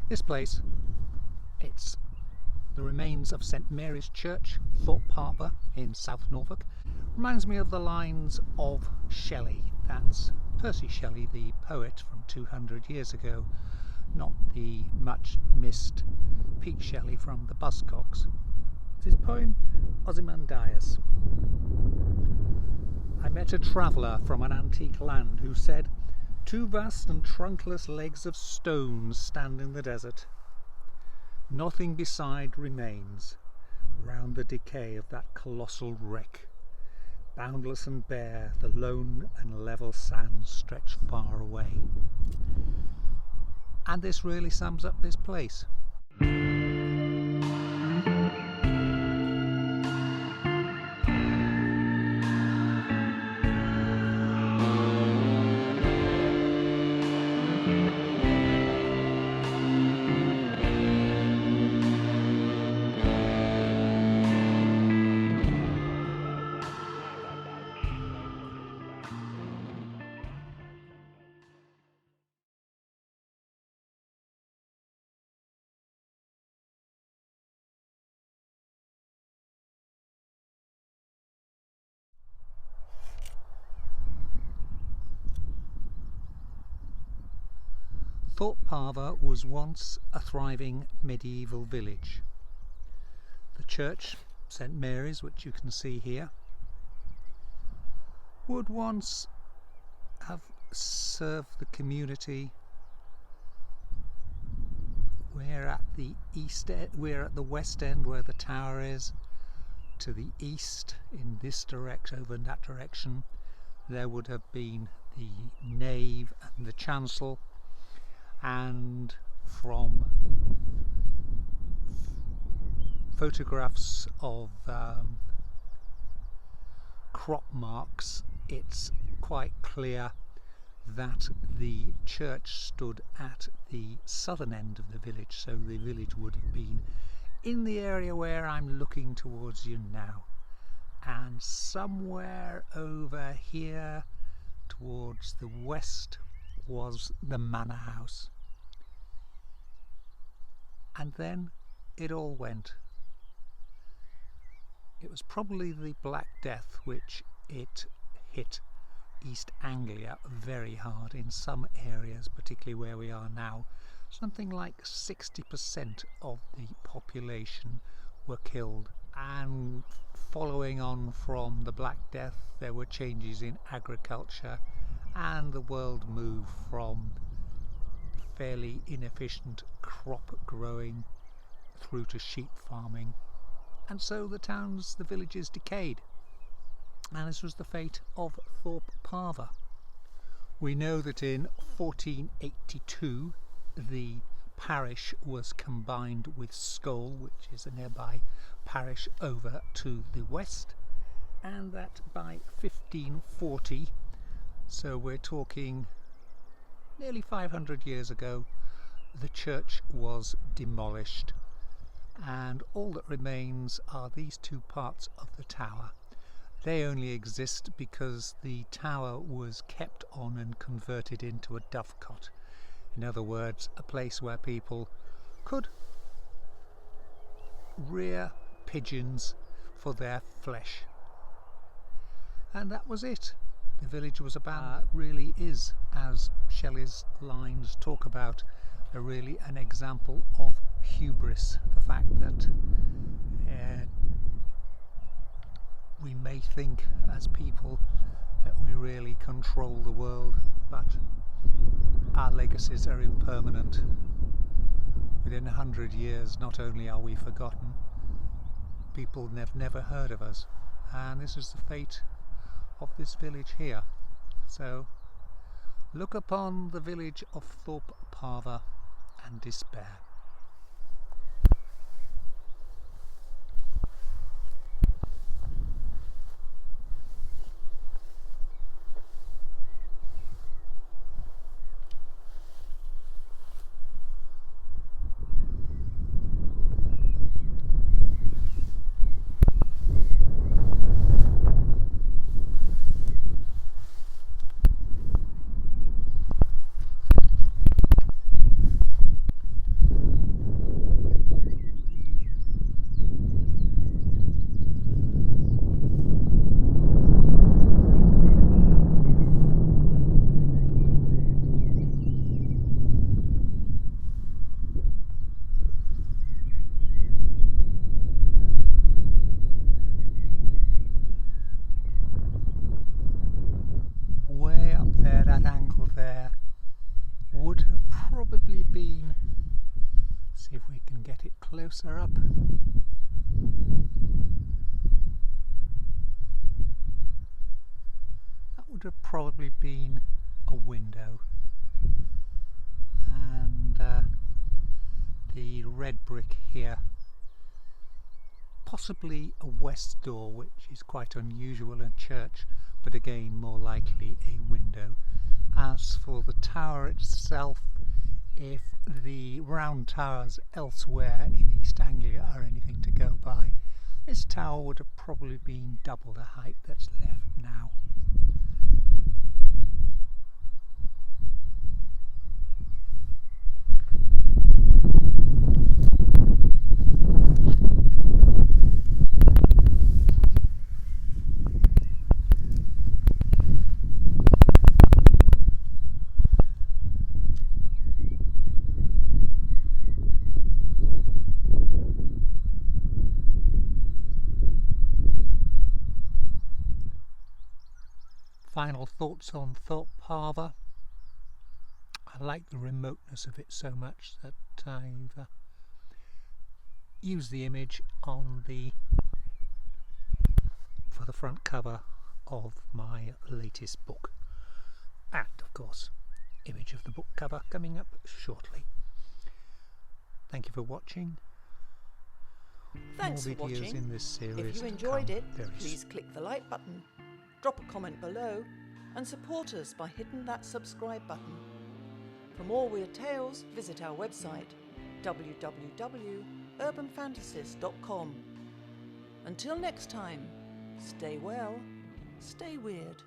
This place, it's the remains of St Mary's Church, Thorpe Parva in South Norfolk. Reminds me of the lines of Shelley. That's Percy Shelley, the poet from 200 years ago, not the much missed Pete Shelley from the Buzzcocks. It's his poem Ozymandias. I met a traveller from an antique land who said, "Two vast and trunkless legs of stone stand in the desert. Nothing beside remains round the decay of that colossal wreck. Boundless and bare, the lone and level sands stretch far away." And this really sums up this place. Thorpe Parva was once a thriving medieval village. The church, St Mary's, which you can see here, would once have served the community. We're at the west end where the tower is. To the east, in this direction, over in that direction, there would have been the nave and the chancel. And from photographs of crop marks, it's quite clear that the church stood at the southern end of the village, so the village would have been in the area where I'm looking towards you now, and somewhere over here towards the west was the manor house. And then it all went. It was probably the Black Death which it hit East Anglia very hard in some areas, particularly where we are now. Something like 60% of the population were killed, and following on from the Black Death there were changes in agriculture, and the world moved from fairly inefficient crop growing through to sheep farming, and so the villages decayed, and this was the fate of Thorpe Parva. We know that in 1482 the parish was combined with Scole, which is a nearby parish over to the west, and that by 1540, so we're talking nearly 500 years ago, the church was demolished, and all that remains are these two parts of the tower. They only exist because the tower was kept on and converted into a dovecot. In other words, a place where people could rear pigeons for their flesh. And that was it. The village was abandoned. Really is, as Shelley's lines talk about, really an example of hubris. The fact that we may think as people that we really control the world, but our legacies are impermanent. Within 100 years, not only are we forgotten, people have never heard of us, and this is the fate of this village here. So look upon the village of Thorpe Parva and despair. closer up. That would have probably been a window, and the red brick here, possibly a west door, which is quite unusual in a church, but again more likely a window. As for the tower itself, if the round towers elsewhere in East Anglia are anything to go by, this tower would have probably been double the height that's left now. Final thoughts on Thorpe Parva. I like the remoteness of it so much that I've used the image for the front cover of my latest book, and of course image of the book cover coming up shortly. Thank you for watching. Thanks More for videos watching. in this series If you to enjoyed come it, very please soon. click the like button, drop a comment below, and support us by hitting that subscribe button. For more weird tales, visit our website www.urbanfantasies.com. Until next time, stay well, stay weird.